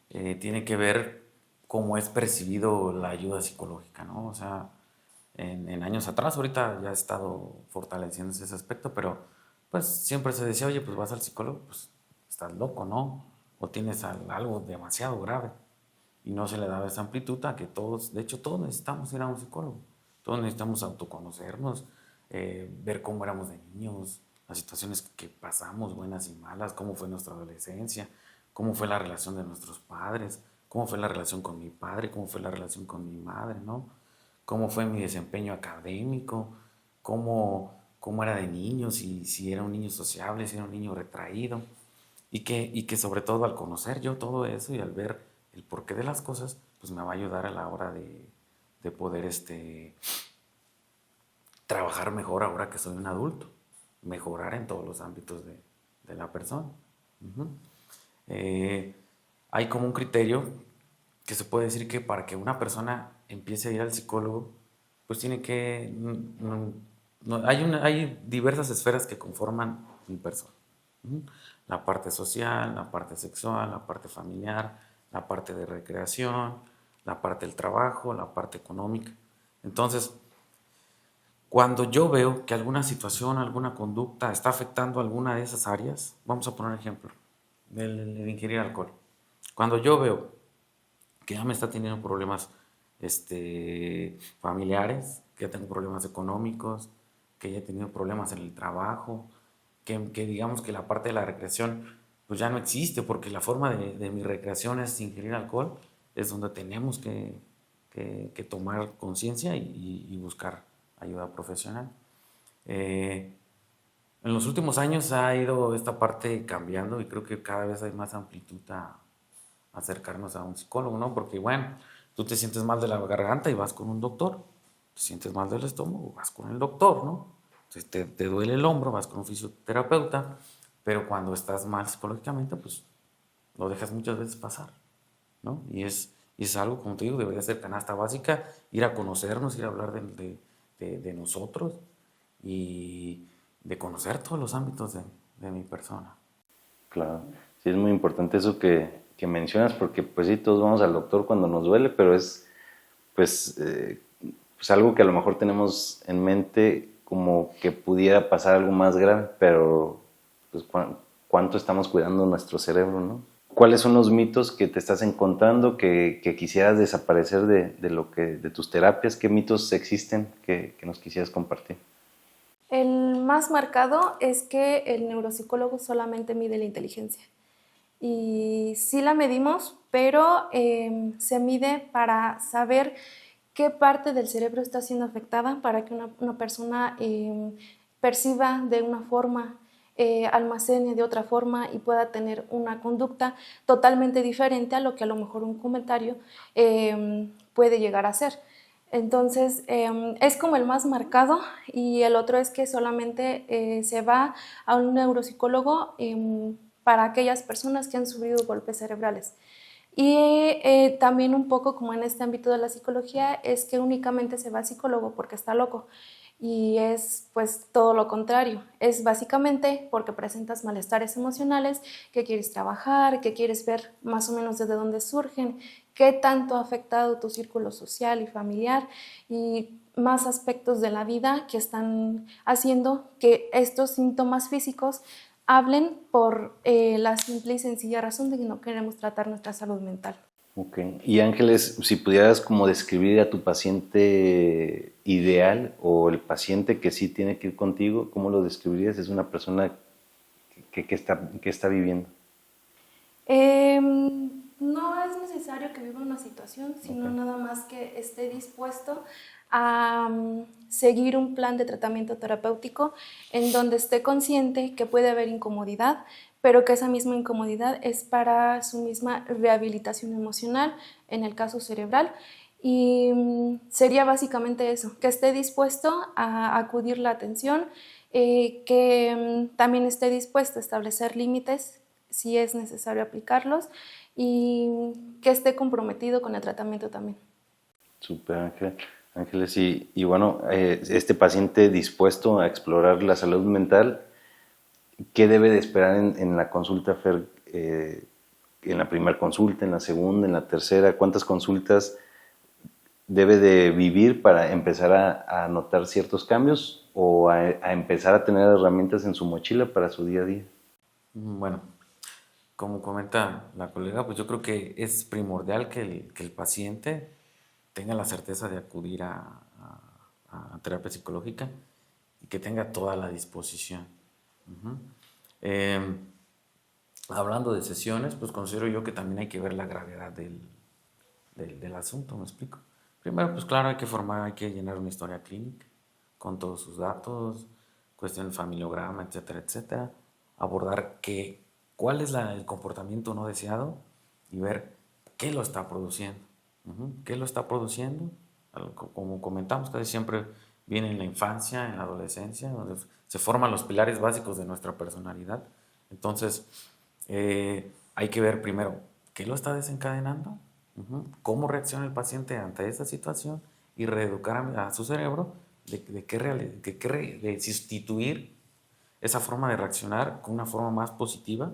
tiene que ver cómo es percibido la ayuda psicológica, ¿no? O sea, en años atrás, ahorita ya ha estado fortaleciéndose ese aspecto, pero pues siempre se decía, oye, pues vas al psicólogo, pues estás loco, ¿no? O tienes algo demasiado grave. Y no se le daba esa amplitud a que todos, de hecho todos necesitamos ir a un psicólogo, todos necesitamos autoconocernos, ver cómo éramos de niños, las situaciones que pasamos, buenas y malas, cómo fue nuestra adolescencia, cómo fue la relación de nuestros padres, cómo fue la relación con mi padre, cómo fue la relación con mi madre, ¿no? Cómo fue mi desempeño académico, cómo era de niño, si era un niño sociable, si era un niño retraído. Y que sobre todo al conocer yo todo eso y al ver el porqué de las cosas, pues me va a ayudar a la hora de poder trabajar mejor ahora que soy un adulto, mejorar en todos los ámbitos de la persona. Ujú. Eh, Hay como un criterio que se puede decir que para que una persona empiece a ir al psicólogo, pues tiene que... hay diversas esferas que conforman mi persona. Ujú. La parte social, la parte sexual, la parte familiar, la parte de recreación, la parte del trabajo, la parte económica. Entonces, cuando yo veo que alguna situación, alguna conducta está afectando alguna de esas áreas, vamos a poner ejemplo, el ingerir alcohol. Cuando yo veo que ya me está teniendo problemas familiares, que ya tengo problemas económicos, que ya he tenido problemas en el trabajo, que digamos que la parte de la recreación pues ya no existe porque la forma de mi recreación es ingerir alcohol, es donde tenemos que tomar conciencia y buscar ayuda profesional. En los últimos años ha ido esta parte cambiando y creo que cada vez hay más amplitud a acercarnos a un psicólogo, ¿no? Porque, bueno, tú te sientes mal de la garganta y vas con un doctor, te sientes mal del estómago, vas con el doctor, ¿no? Entonces te duele el hombro, vas con un fisioterapeuta, pero cuando estás mal psicológicamente, pues lo dejas muchas veces pasar, ¿no? Y es algo, como te digo, debería ser canasta básica, ir a conocernos, ir a hablar de nosotros y de conocer todos los ámbitos de mi persona. Claro, sí es muy importante eso que mencionas, porque pues sí, todos vamos al doctor cuando nos duele, pero es pues, pues algo que a lo mejor tenemos en mente como que pudiera pasar algo más grave, pero pues cuánto estamos cuidando nuestro cerebro, ¿no? ¿Cuáles son los mitos que te estás encontrando que quisieras desaparecer de tus terapias? ¿Qué mitos existen que nos quisieras compartir? El más marcado es que el neuropsicólogo solamente mide la inteligencia. Y sí la medimos, pero se mide para saber qué parte del cerebro está siendo afectada para que una persona perciba de una forma, almacene de otra forma y pueda tener una conducta totalmente diferente a lo que a lo mejor un comentario puede llegar a ser. Entonces, es como el más marcado y el otro es que solamente se va a un neuropsicólogo para aquellas personas que han sufrido golpes cerebrales. Y también un poco como en este ámbito de la psicología es que únicamente se va a psicólogo porque está loco. y es pues todo lo contrario. Es básicamente porque presentas malestares emocionales, que quieres trabajar, que quieres ver más o menos desde dónde surgen, qué tanto ha afectado tu círculo social y familiar y más aspectos de la vida que están haciendo que estos síntomas físicos hablen por la simple y sencilla razón de que no queremos tratar nuestra salud mental. Ok. Y Ángeles, si pudieras como describir a tu paciente ideal o el paciente que sí tiene que ir contigo, ¿cómo lo describirías? Es una persona que está viviendo. No es necesario que viva una situación, sino nada más que esté dispuesto a seguir un plan de tratamiento terapéutico en donde esté consciente que puede haber incomodidad, pero que esa misma incomodidad es para su misma rehabilitación emocional, en el caso cerebral. Y sería básicamente eso, que esté dispuesto a acudir la atención, que también esté dispuesto a establecer límites si es necesario aplicarlos y que esté comprometido con el tratamiento también. Súper, Ángeles. Y bueno, este paciente dispuesto a explorar la salud mental, ¿qué debe de esperar en la consulta, Fer? En la primera consulta, en la segunda, en la tercera, ¿cuántas consultas debe de vivir para empezar a notar ciertos cambios o a empezar a tener herramientas en su mochila para su día a día? Bueno, como comenta la colega, pues yo creo que es primordial que el paciente tenga la certeza de acudir a terapia psicológica y que tenga toda la disposición. Hablando de sesiones, pues considero yo que también hay que ver la gravedad del asunto, ¿me explico? Primero, pues claro, hay que llenar una historia clínica con todos sus datos, cuestión del familiograma, etcétera, etcétera. Abordar cuál es el comportamiento no deseado y ver qué lo está produciendo. ¿Qué lo está produciendo? Como comentamos, casi siempre viene en la infancia, en la adolescencia, donde se forman los pilares básicos de nuestra personalidad. Entonces, hay que ver primero qué lo está desencadenando, cómo reacciona el paciente ante esa situación y reeducar a su cerebro de sustituir esa forma de reaccionar con una forma más positiva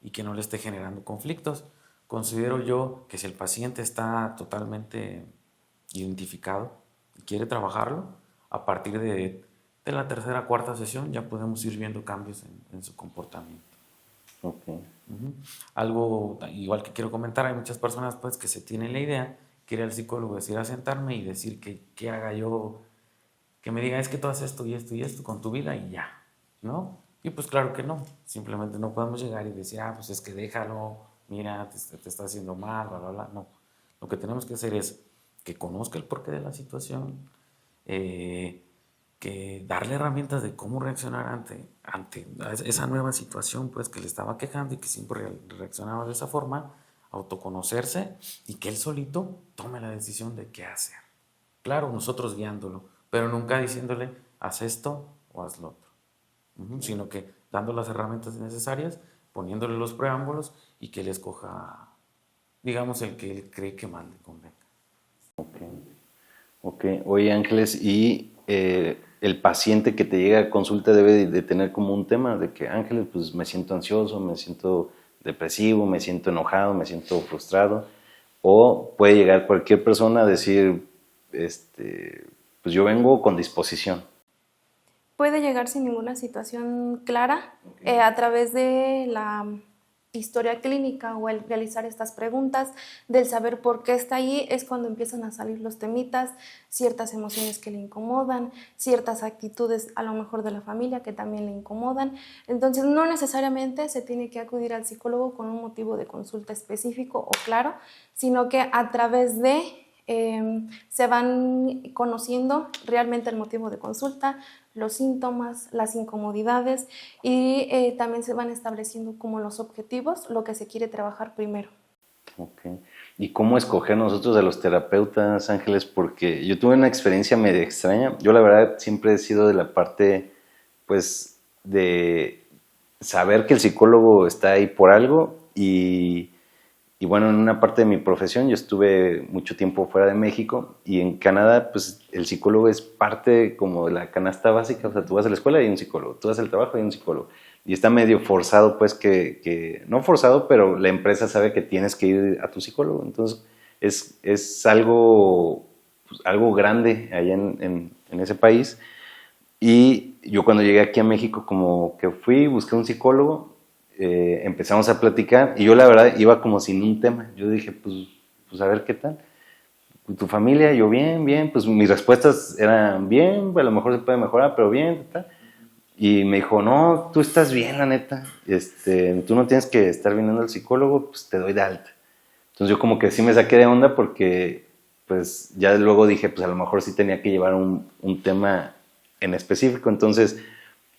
y que no le esté generando conflictos. Considero yo que si el paciente está totalmente identificado y quiere trabajarlo, a partir de la tercera o cuarta sesión ya podemos ir viendo cambios en su comportamiento. Okay. Algo igual que quiero comentar, hay muchas personas pues que se tienen la idea que ir al psicólogo es ir a sentarme y decir que haga yo, que me diga es que tú haces esto y esto y esto con tu vida y ya, ¿no? Y pues claro que no, simplemente no podemos llegar y decir, pues es que déjalo, mira, te está haciendo mal, bla, bla, bla. No, lo que tenemos que hacer es que conozca el porqué de la situación, que darle herramientas de cómo reaccionar ante esa nueva situación pues que le estaba quejando y que siempre reaccionaba de esa forma, autoconocerse y que él solito tome la decisión de qué hacer. Claro, nosotros guiándolo, pero nunca diciéndole haz esto o haz lo otro, sino que dando las herramientas necesarias, poniéndole los preámbulos y que él escoja, digamos, el que él cree que más le convenga. Ok. Oye, Ángeles, y el paciente que te llega a consulta debe de tener como un tema de que, Ángeles, pues me siento ansioso, me siento depresivo, me siento enojado, me siento frustrado, o puede llegar cualquier persona a decir, pues yo vengo con disposición. Puede llegar sin ninguna situación clara, a través de la historia clínica o el realizar estas preguntas, del saber por qué está ahí, es cuando empiezan a salir los temitas, ciertas emociones que le incomodan, ciertas actitudes a lo mejor de la familia que también le incomodan. Entonces no necesariamente se tiene que acudir al psicólogo con un motivo de consulta específico o claro, sino que a través de se van conociendo realmente el motivo de consulta, los síntomas, las incomodidades y también se van estableciendo como los objetivos, lo que se quiere trabajar primero. Ok. ¿Y cómo escoger nosotros a los terapeutas, Ángeles? Porque yo tuve una experiencia medio extraña. Yo la verdad siempre he sido de la parte, pues, de saber que el psicólogo está ahí por algo y Y bueno, en una parte de mi profesión, yo estuve mucho tiempo fuera de México y en Canadá, pues el psicólogo es parte como de la canasta básica. O sea, tú vas a la escuela y hay un psicólogo, tú vas al trabajo y hay un psicólogo. Y está medio forzado, pues no forzado, pero la empresa sabe que tienes que ir a tu psicólogo. Entonces, es algo, pues, algo grande allá en ese país. Y yo cuando llegué aquí a México, como que fui, busqué un psicólogo, empezamos a platicar y yo la verdad iba como sin un tema. Yo dije, pues a ver qué tal. ¿Tu familia? Yo bien, bien. Pues mis respuestas eran bien, a lo mejor se puede mejorar, pero bien, tal. Y me dijo, no, tú estás bien, la neta. Tú no tienes que estar viniendo al psicólogo, pues te doy de alta. Entonces yo como que sí me saqué de onda porque pues ya luego dije, pues a lo mejor sí tenía que llevar un tema en específico. Entonces,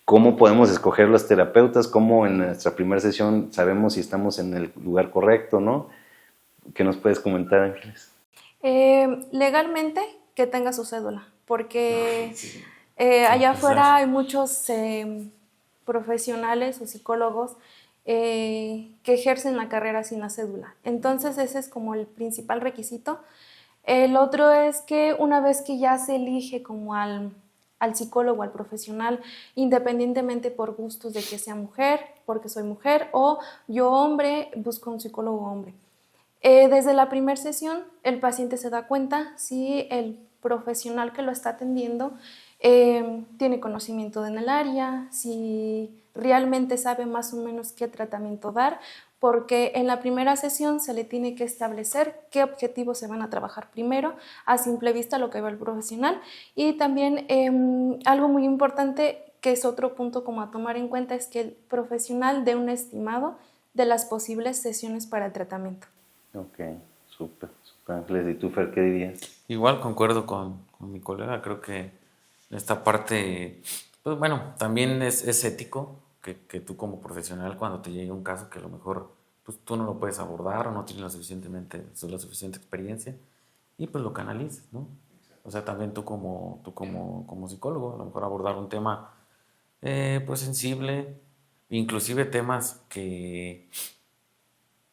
¿cómo podemos escoger los terapeutas? ¿Cómo en nuestra primera sesión sabemos si estamos en el lugar correcto, no? ¿Qué nos puedes comentar, Ángeles? Legalmente, que tenga su cédula, porque Sí. allá Exacto. afuera hay muchos profesionales o psicólogos que ejercen la carrera sin la cédula. Entonces ese es como el principal requisito. El otro es que una vez que ya se elige como al psicólogo, al profesional, independientemente por gustos de que sea mujer, porque soy mujer, o yo hombre, busco un psicólogo hombre. Desde la primera sesión, el paciente se da cuenta si el profesional que lo está atendiendo tiene conocimiento en el área, si realmente sabe más o menos qué tratamiento dar, porque en la primera sesión se le tiene que establecer qué objetivos se van a trabajar primero, a simple vista lo que ve el profesional. Y también algo muy importante, que es otro punto como a tomar en cuenta, es que el profesional dé un estimado de las posibles sesiones para el tratamiento. Ok, súper, súper, Ángeles. ¿Y tú, Fer, qué dirías? Igual concuerdo con mi colega, creo que esta parte, pues bueno, también es ético que tú como profesional cuando te llegue un caso que a lo mejor pues, tú no lo puedes abordar o no tienes la suficiente experiencia y pues lo canalices, ¿no? O sea, también tú como psicólogo, a lo mejor abordar un tema pues sensible, inclusive temas que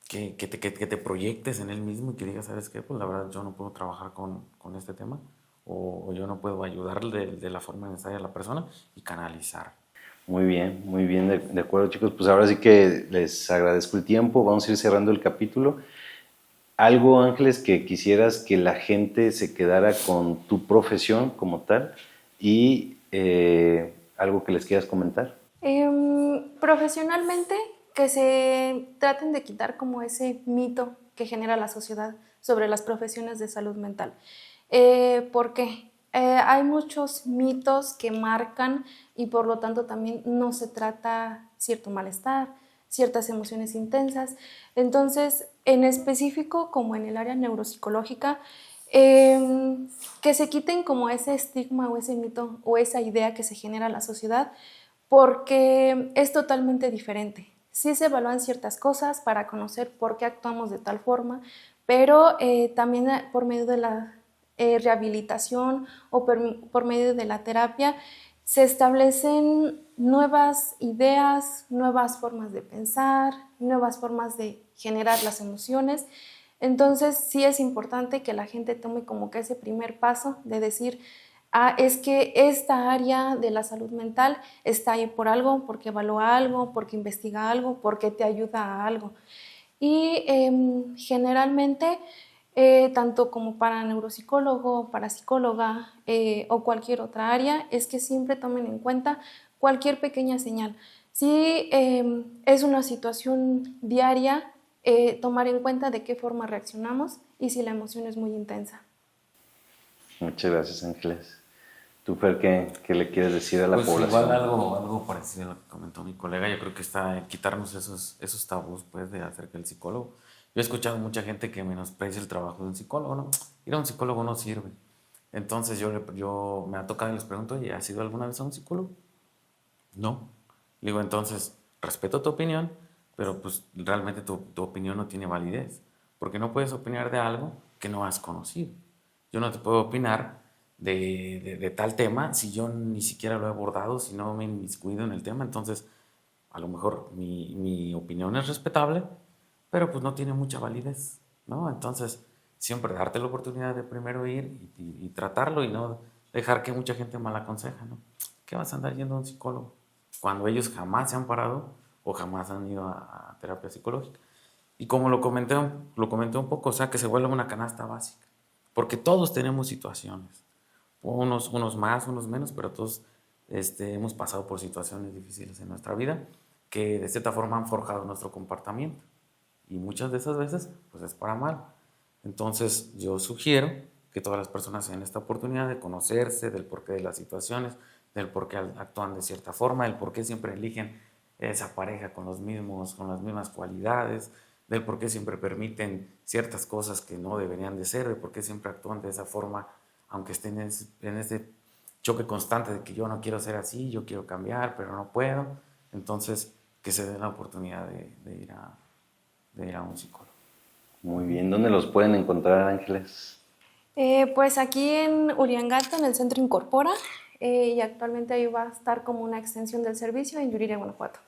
te proyectes en él mismo y que digas, ¿sabes qué? Pues la verdad yo no puedo trabajar con este tema o yo no puedo ayudarle de la forma necesaria a la persona y canalizar. Muy bien, de acuerdo, chicos. Pues ahora sí que les agradezco el tiempo. Vamos a ir cerrando el capítulo. Algo, Ángeles, que quisieras que la gente se quedara con tu profesión como tal y algo que les quieras comentar. Profesionalmente, que se traten de quitar como ese mito que genera la sociedad sobre las profesiones de salud mental. ¿Por qué? Hay muchos mitos que marcan y por lo tanto también no se trata cierto malestar, ciertas emociones intensas. Entonces, en específico, como en el área neuropsicológica, que se quiten como ese estigma o ese mito o esa idea que se genera en la sociedad, porque es totalmente diferente. Sí se evalúan ciertas cosas para conocer por qué actuamos de tal forma, pero también por medio de la rehabilitación o por medio de la terapia se establecen nuevas ideas, nuevas formas de pensar, nuevas formas de generar las emociones. Entonces sí es importante que la gente tome como que ese primer paso de decir, es que esta área de la salud mental está ahí por algo, porque evalúa algo, porque investiga algo, porque te ayuda a algo. Y generalmente, tanto como para neuropsicólogo, para psicóloga o cualquier otra área, es que siempre tomen en cuenta cualquier pequeña señal. Si es una situación diaria, tomar en cuenta de qué forma reaccionamos y si la emoción es muy intensa. Muchas gracias, Ángeles. ¿Tú, Fer, qué le quieres decir a la Pues igual población? algo parecido a lo que comentó mi colega, yo creo que está en quitarnos esos tabús pues de acerca del psicólogo. Yo he escuchado mucha gente que menosprecia el trabajo de un psicólogo, ¿no? Ir a un psicólogo no sirve. Entonces yo me ha tocado y les pregunto, oye, ¿has ido alguna vez a un psicólogo? No. Le digo, entonces, respeto tu opinión, pero pues realmente tu opinión no tiene validez, porque no puedes opinar de algo que no has conocido. Yo no te puedo opinar de tal tema si yo ni siquiera lo he abordado, si no me he inmiscuido en el tema. Entonces, a lo mejor mi opinión es respetable, pero pues no tiene mucha validez, ¿no? Entonces, siempre darte la oportunidad de primero ir y tratarlo y no dejar que mucha gente mal aconseja, ¿no? ¿Qué vas a andar yendo a un psicólogo? Cuando ellos jamás se han parado o jamás han ido a terapia psicológica. Y como lo comenté un poco, o sea, que se vuelve una canasta básica, porque todos tenemos situaciones, unos más, unos menos, pero todos hemos pasado por situaciones difíciles en nuestra vida que de cierta forma han forjado nuestro comportamiento. Y muchas de esas veces, pues es para mal. Entonces, yo sugiero que todas las personas tengan esta oportunidad de conocerse, del porqué de las situaciones, del por qué actúan de cierta forma, del por qué siempre eligen esa pareja con las mismas cualidades, del por qué siempre permiten ciertas cosas que no deberían de ser, del por qué siempre actúan de esa forma, aunque estén en ese choque constante de que yo no quiero ser así, yo quiero cambiar, pero no puedo. Entonces, que se den la oportunidad de ir a un psicólogo. Muy bien, ¿dónde los pueden encontrar, Ángeles? Pues aquí en Uriangato, en el Centro Incorpora, y actualmente ahí va a estar como una extensión del servicio en Yuriria, Guanajuato.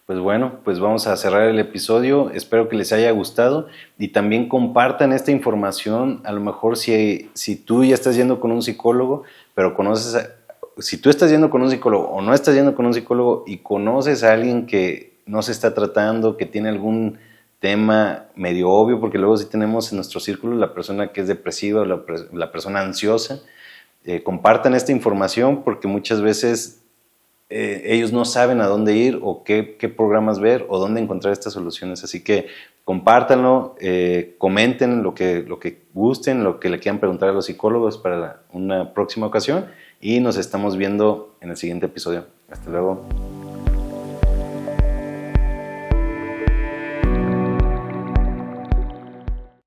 Pues bueno, pues vamos a cerrar el episodio. Espero que les haya gustado y también compartan esta información. A lo mejor si tú ya estás yendo con un psicólogo, pero si tú estás yendo con un psicólogo o no estás yendo con un psicólogo y conoces a alguien que no se está tratando, que tiene algún tema medio obvio, porque luego sí tenemos en nuestro círculo la persona que es depresiva o la persona ansiosa, compartan esta información porque muchas veces ellos no saben a dónde ir o qué programas ver o dónde encontrar estas soluciones. Así que compártanlo, comenten lo que gusten, lo que le quieran preguntar a los psicólogos para una próxima ocasión y nos estamos viendo en el siguiente episodio. Hasta luego.